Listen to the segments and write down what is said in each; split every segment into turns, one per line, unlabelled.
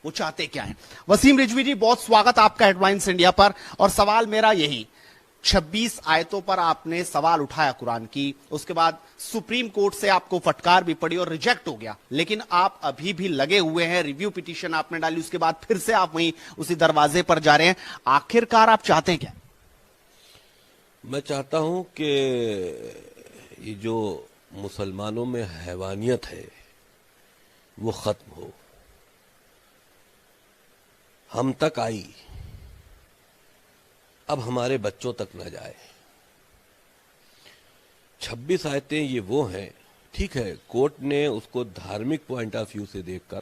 وہ چاہتے کیا ہیں. وسیم رضوی جی, بہت سواگت آپ کا ہیڈلائنز انڈیا پر. اور سوال میرا یہی, 26 آیتوں پر آپ نے سوال اٹھایا قرآن کی, اس کے بعد سپریم کورٹ سے آپ کو پھٹکار بھی پڑی اور ریجیکٹ ہو گیا, لیکن آپ ابھی بھی لگے ہوئے ہیں, ریویو پیٹیشن آپ نے ڈالی, اس کے بعد پھر سے آپ وہیں اسی دروازے پر جا رہے ہیں. آخر کار آپ چاہتے ہیں کیا؟
میں چاہتا ہوں کہ یہ جو مسلمانوں میں حیوانیت ہے وہ ختم ہو. ہم تک آئی, اب ہمارے بچوں تک نہ جائے. 26 آیتیں یہ وہ ہیں, ٹھیک ہے کورٹ نے اس کو دھارمک پوائنٹ آف ویو سے دیکھ کر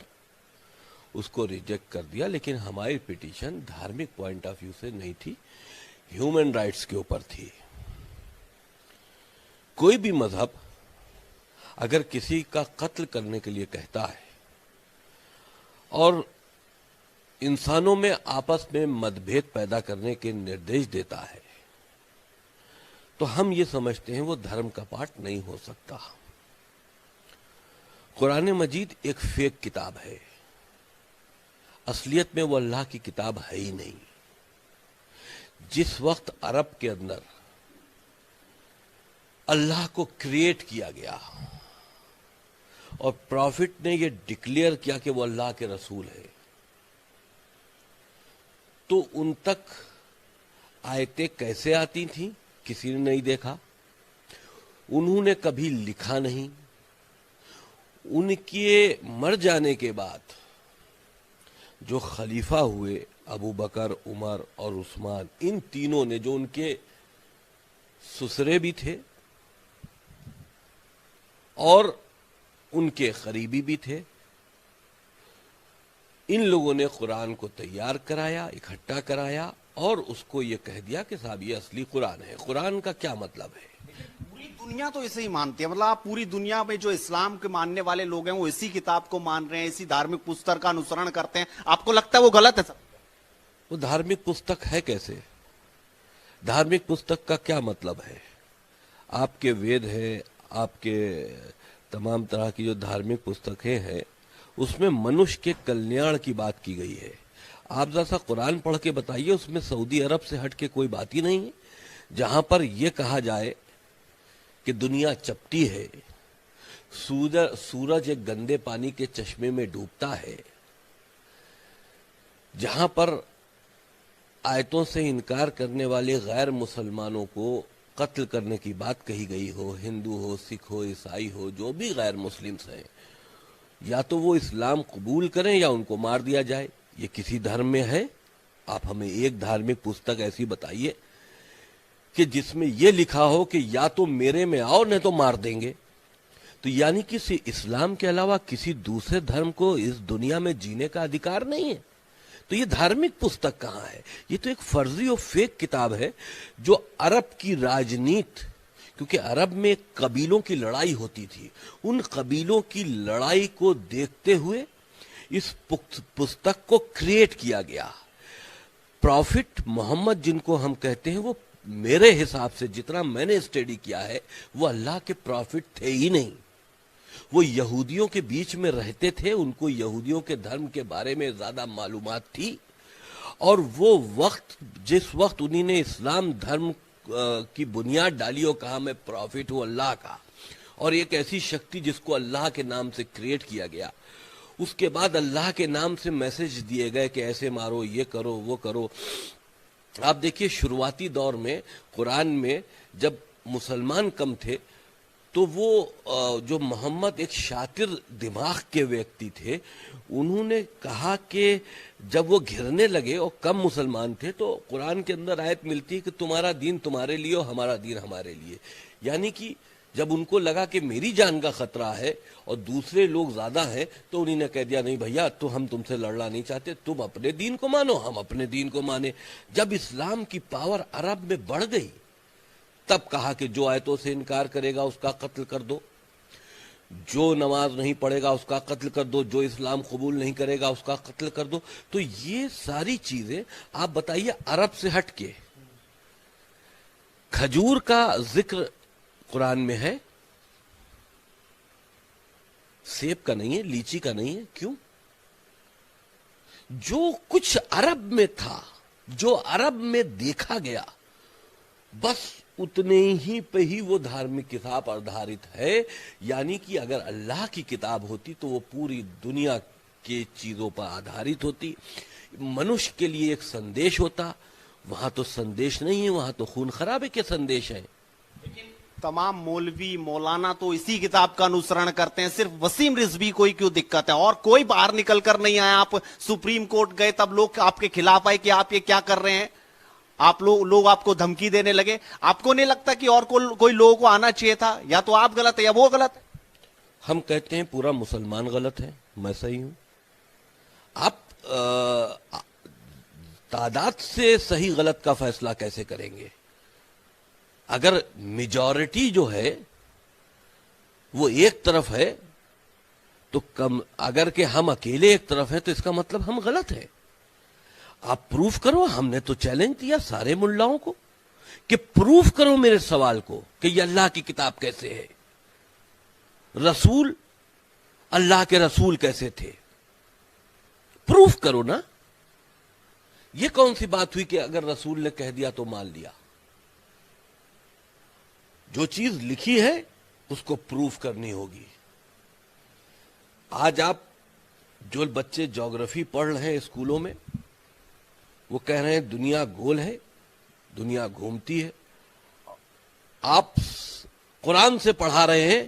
اس کو ریجیکٹ کر دیا, لیکن ہماری پٹیشن دھارمک پوائنٹ آف ویو سے نہیں تھی, ہیومن رائٹس کے اوپر تھی. کوئی بھی مذہب اگر کسی کا قتل کرنے کے لیے کہتا ہے اور انسانوں میں آپس میں متبھید پیدا کرنے کے نردیش دیتا ہے تو ہم یہ سمجھتے ہیں وہ دھرم کا پارٹ نہیں ہو سکتا. قرآن مجید ایک فیک کتاب ہے, اصلیت میں وہ اللہ کی کتاب ہے ہی نہیں. جس وقت عرب کے اندر اللہ کو کریٹ کیا گیا اور پروفٹ نے یہ ڈکلیئر کیا کہ وہ اللہ کے رسول ہے, تو ان تک آیتیں کیسے آتی تھیں کسی نے نہیں دیکھا, انہوں نے کبھی لکھا نہیں. ان کے مر جانے کے بعد جو خلیفہ ہوئے ابو بکر, عمر اور عثمان, ان تینوں نے, جو ان کے سسرے بھی تھے اور ان کے قریبی بھی تھے, ان لوگوں نے قرآن کو تیار کرایا, اکٹھا کرایا اور اس کو یہ کہہ دیا کہ صاحب یہ اصلی قرآن ہے. قرآن کا کیا مطلب ہے؟
پوری دنیا تو اسے ہی مانتی ہے, مطلب آپ پوری دنیا میں جو اسلام کے ماننے والے لوگ ہیں وہ اسی کتاب کو مان رہے ہیں, اسی دھارمک پستک کا انسرن کرتے ہیں. آپ کو لگتا ہے وہ غلط ہے سر؟
وہ دھارمک پستک ہے کیسے؟ دھارمک پستک کا کیا مطلب ہے؟ آپ کے وید ہیں, آپ کے تمام طرح کی جو دھارمک پستکیں ہیں, اس میں منش کے کلیان کی بات کی گئی ہے. آپ ذرا سا قرآن پڑھ کے بتائیے, اس میں سعودی عرب سے ہٹ کے کوئی بات ہی نہیں ہے جہاں پر یہ کہا جائے کہ دنیا چپٹی ہے, سورج ایک گندے پانی کے چشمے میں ڈوبتا ہے, جہاں پر آیتوں سے انکار کرنے والے غیر مسلمانوں کو قتل کرنے کی بات کہی گئی ہو, ہندو ہو, سکھ ہو, عیسائی ہو, جو بھی غیر مسلمس ہیں, یا تو وہ اسلام قبول کریں یا ان کو مار دیا جائے. یہ کسی دھرم میں ہے؟ آپ ہمیں ایک دھارمک پستک ایسی بتائیے کہ جس میں یہ لکھا ہو کہ یا تو میرے میں آؤ نہیں تو مار دیں گے. تو یعنی کسی اسلام کے علاوہ کسی دوسرے دھرم کو اس دنیا میں جینے کا ادھیکار نہیں ہے. تو یہ دھارمک پستک کہاں ہے؟ یہ تو ایک فرضی اور فیک کتاب ہے جو عرب کی راجنیت, کیونکہ عرب میں قبیلوں کی لڑائی ہوتی تھی, ان قبیلوں کی لڑائی کو دیکھتے ہوئے اس پستک کو کریٹ کیا گیا. پروفٹ محمد جن کو ہم کہتے ہیں, وہ میرے حساب سے جتنا میں نے اسٹڈی کیا ہے وہ اللہ کے پروفٹ تھے ہی نہیں. وہ یہودیوں کے بیچ میں رہتے تھے, ان کو یہودیوں کے دھرم کے بارے میں زیادہ معلومات تھی, اور وہ وقت جس وقت انہوں نے اسلام دھرم کی بنیاد ڈالی اور کہا میں پروفٹ ہوں اللہ کا, اور ایک ایسی شکتی جس کو اللہ کے نام سے کریٹ کیا گیا, اس کے بعد اللہ کے نام سے میسج دیے گئے کہ ایسے مارو, یہ کرو, وہ کرو. آپ دیکھیے شروعاتی دور میں قرآن میں جب مسلمان کم تھے تو وہ جو محمد ایک شاطر دماغ کے ویکتی تھے, انہوں نے کہا کہ جب وہ گھرنے لگے اور کم مسلمان تھے تو قرآن کے اندر آیت ملتی ہے کہ تمہارا دین تمہارے لیے اور ہمارا دین ہمارے لیے. یعنی کہ جب ان کو لگا کہ میری جان کا خطرہ ہے اور دوسرے لوگ زیادہ ہیں تو انہوں نے کہہ دیا نہیں بھیا تو ہم تم سے لڑنا نہیں چاہتے, تم اپنے دین کو مانو, ہم اپنے دین کو مانے. جب اسلام کی پاور عرب میں بڑھ گئی تب کہا کہ جو آیتوں سے انکار کرے گا اس کا قتل کر دو, جو نماز نہیں پڑھے گا اس کا قتل کر دو, جو اسلام قبول نہیں کرے گا اس کا قتل کر دو. تو یہ ساری چیزیں آپ بتائیے عرب سے ہٹ کے کھجور کا ذکر قرآن میں ہے, سیب کا نہیں ہے, لیچی کا نہیں ہے. کیوں؟ جو کچھ عرب میں تھا، جو عرب میں دیکھا گیا، بس اتنے ہی پہ ہی وہ دھارمک کتاب آدھارت ہے. یعنی کہ اگر اللہ کی کتاب ہوتی تو وہ پوری دنیا کے چیزوں پر آدھارت ہوتی. منش کے لیے ایک سندیش ہوتا. وہاں تو سندیش نہیں ہے، وہاں تو خون خرابے کے سندیش ہیں.
تمام مولوی مولانا تو اسی کتاب کا انوسرن کرتے ہیں، صرف وسیم رضوی کو ہی کیوں دقت ہے؟ اور کوئی باہر نکل کر نہیں آیا. آپ سپریم کورٹ گئے تب لوگ آپ کے خلاف آئے کہ آپ یہ کیا کر رہے ہیں، آپ لوگ آپ کو دھمکی دینے لگے. آپ کو نہیں لگتا کہ اور کوئی لوگوں کو آنا چاہیے تھا؟ یا تو آپ غلط ہے یا وہ غلط ہے.
ہم کہتے ہیں پورا مسلمان غلط ہے، میں صحیح ہوں. آپ تعداد سے صحیح غلط کا فیصلہ کیسے کریں گے؟ اگر میجورٹی جو ہے وہ ایک طرف ہے تو کم، اگر کہ ہم اکیلے ایک طرف ہیں تو اس کا مطلب ہم غلط ہیں. آپ پروف کرو. ہم نے تو چیلنج دیا سارے ملاؤں کو کہ پروف کرو میرے سوال کو کہ یہ اللہ کی کتاب کیسے ہے، رسول اللہ کے رسول کیسے تھے، پروف کرو نا. یہ کون سی بات ہوئی کہ اگر رسول نے کہہ دیا تو مان لیا؟ جو چیز لکھی ہے اس کو پروف کرنی ہوگی. آج آپ جو بچے جیوگرافی پڑھ رہے ہیں اسکولوں میں، وہ کہہ رہے ہیں دنیا گول ہے، دنیا گھومتی ہے. آپ قرآن سے پڑھا رہے ہیں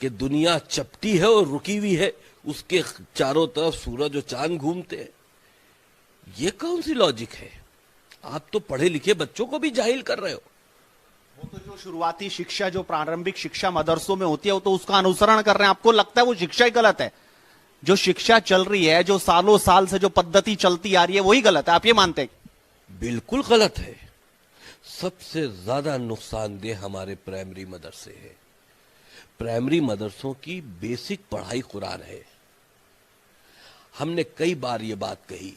کہ دنیا چپٹی ہے اور رکی ہوئی ہے، اس کے چاروں طرف سورج اور چاند گھومتے ہیں. یہ کون سی لاجک ہے؟ آپ تو پڑھے لکھے بچوں کو بھی جاہل کر رہے ہو.
وہ تو جو شروعاتی شکشا، جو پرارمبک شکشا مدرسوں میں ہوتی ہے، وہ تو اس کا انوسرن کر رہے ہیں. آپ کو لگتا ہے وہ شکشا ہی غلط ہے؟ جو شکشا چل رہی ہے، جو سالوں سال سے جو پدھتی چلتی آ رہی ہے، وہی غلط ہے؟ آپ یہ مانتے ہیں؟
بالکل غلط ہے. سب سے زیادہ نقصان دہ ہمارے پرائمری مدرسے ہیں. پرائمری مدرسوں کی بیسک پڑھائی قرآن ہے. ہم نے کئی بار یہ بات کہی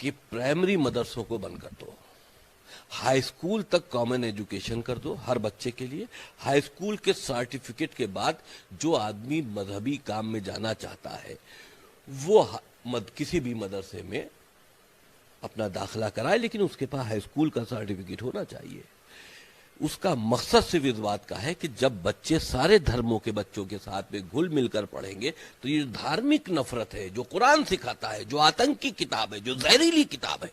کہ پرائمری مدرسوں کو بند کر دو، ہائی اسکول تک کامن ایجوکیشن کر دو ہر بچے کے لیے. ہائی اسکول کے سرٹیفکیٹ کے بعد جو آدمی مذہبی کام میں جانا چاہتا ہے وہ کسی بھی مدرسے میں اپنا داخلہ کرائے، لیکن اس کے پاس ہائی اسکول کا سرٹیفکیٹ ہونا چاہیے. اس کا مقصد صرف اس بات کا ہے کہ جب بچے سارے دھرموں کے بچوں کے ساتھ میں گھل مل کر پڑھیں گے تو یہ دھارمک نفرت ہے جو قرآن سکھاتا ہے، جو آتنکی کتاب ہے، جو زہریلی کتاب ہے،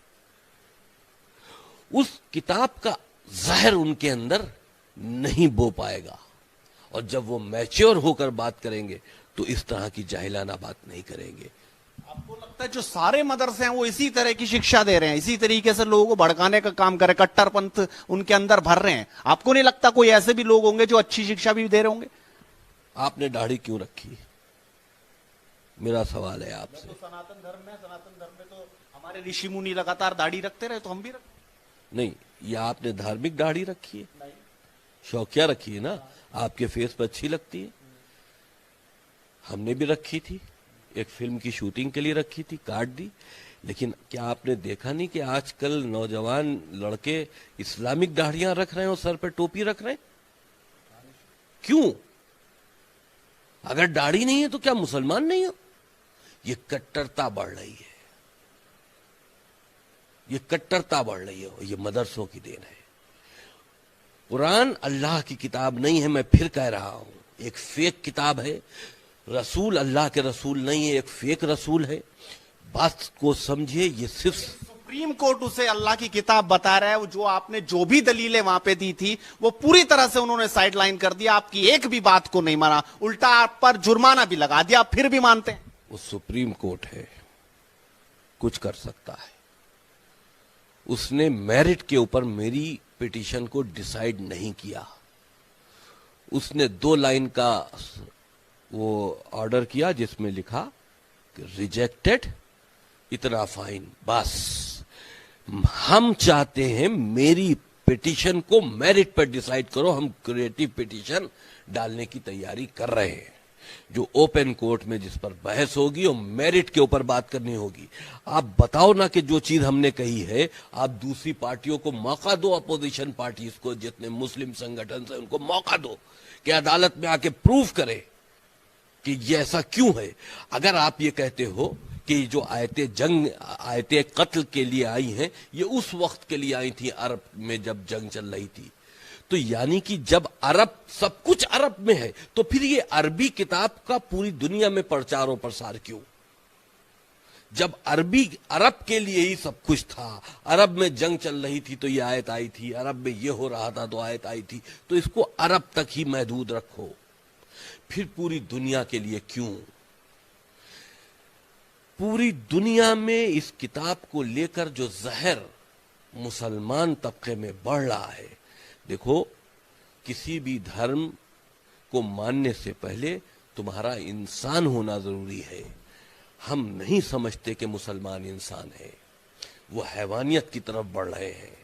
اس کتاب کا زہر ان کے اندر نہیں بو پائے گا. اور جب وہ میچور ہو کر بات کریں گے تو اس طرح کی جاہلانہ بات نہیں کریں گے.
آپ کو لگتا ہے جو سارے مدرسے ہیں وہ اسی طرح کی شکشا دے رہے ہیں، اسی طریقے سے لوگوں کو بھڑکانے کا کام کرے، کٹر پنتھ ان کے اندر بھر رہے ہیں؟ آپ کو نہیں لگتا کوئی ایسے بھی لوگ ہوں گے جو اچھی شکشا بھی دے رہے ہوں گے؟
آپ نے داڑھی کیوں رکھی؟ میرا سوال ہے آپ سے.
سناتن دھرم میں تو ہمارے رشی منی لگاتار داڑھی رکھتے رہے تو ہم بھی رکھتے
نہیں. یہ آپ نے دھارمک داڑھی رکھی ہے، شوقیہ رکھی ہے نا، آپ کے فیس پر اچھی لگتی ہے. ہم نے بھی رکھی تھی، ایک فلم کی شوٹنگ کے لیے رکھی تھی، کاٹ دی. لیکن کیا آپ نے دیکھا نہیں کہ آج کل نوجوان لڑکے اسلامک داڑھیاں رکھ رہے ہیں اور سر پہ ٹوپی رکھ رہے ہیں؟ کیوں؟ اگر داڑھی نہیں ہے تو کیا مسلمان نہیں ہو؟ یہ کٹرتا بڑھ رہی ہے، یہ کٹرتا بڑھ رہی ہے، اور یہ مدرسوں کی دین ہے. قرآن اللہ کی کتاب نہیں ہے. میں پھر کہہ رہا ہوں، ایک فیک کتاب ہے. رسول اللہ کے رسول نہیں ہے، ایک فیک رسول ہے. بات کو سمجھے. یہ صرف
سپریم کورٹ اسے اللہ کی کتاب بتا رہا ہے. جو آپ نے جو بھی دلیلیں وہاں پہ دی تھی وہ پوری طرح سے انہوں نے سائڈ لائن کر دیا، آپ کی ایک بھی بات کو نہیں مانا، الٹا آپ پر جرمانہ بھی لگا دیا. آپ پھر بھی مانتے ہیں؟
وہ سپریم کورٹ ہے، کچھ کر سکتا ہے. اس نے میرٹ کے اوپر میری پٹیشن کو ڈیسائیڈ نہیں کیا. اس نے 2 لائن کا وہ آرڈر کیا جس میں لکھا کہ ریجیکٹڈ، اتنا فائن. بس ہم چاہتے ہیں میری پٹیشن کو میرٹ پر ڈیسائیڈ کرو. ہم کریٹو پٹیشن ڈالنے کی تیاری کر رہے ہیں جو اوپن کورٹ میں جس پر بحث ہوگی اور میرٹ کے اوپر بات کرنی ہوگی. آپ بتاؤ نا کہ جو چیز ہم نے کہی ہے آپ دوسری پارٹیوں کو موقع دو، اپوزیشن پارٹیز کو، جتنے مسلم سنگٹھن ہیں ان کو موقع دو کہ عدالت میں آ کے پروف کرے کہ یہ ایسا کیوں ہے. اگر آپ یہ کہتے ہو کہ جو آیتیں قتل کے لیے آئی ہیں یہ اس وقت کے لیے آئی تھی عرب میں جب جنگ چل رہی تھی. تو یعنی کہ جب عرب سب کچھ عرب میں ہے تو پھر یہ عربی کتاب کا پوری دنیا میں پرچار و پرسار کیوں؟ جب عرب کے لیے ہی سب کچھ تھا، عرب میں جنگ چل رہی تھی تو یہ آیت آئی تھی، عرب میں یہ ہو رہا تھا تو آیت آئی تھی، تو اس کو عرب تک ہی محدود رکھو. پھر پوری دنیا کے لیے کیوں؟ پوری دنیا میں اس کتاب کو لے کر جو زہر مسلمان طبقے میں بڑھ رہا ہے. دیکھو، کسی بھی دھرم کو ماننے سے پہلے تمہارا انسان ہونا ضروری ہے. ہم نہیں سمجھتے کہ مسلمان انسان ہے، وہ حیوانیت کی طرف بڑھ رہے ہیں.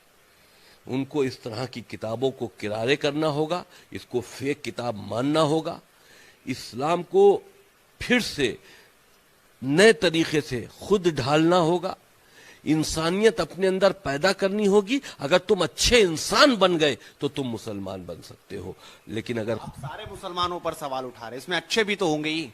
ان کو اس طرح کی کتابوں کو کرارے کرنا ہوگا، اس کو فیک کتاب ماننا ہوگا. اسلام کو پھر سے نئے طریقے سے خود ڈھالنا ہوگا، انسانیت اپنے اندر پیدا کرنی ہوگی. اگر تم اچھے انسان بن گئے تو تم مسلمان بن سکتے ہو، لیکن اگر
آپ سارے مسلمانوں پر سوال اٹھا رہے ہیں، اس میں اچھے بھی تو ہوں گے ہی.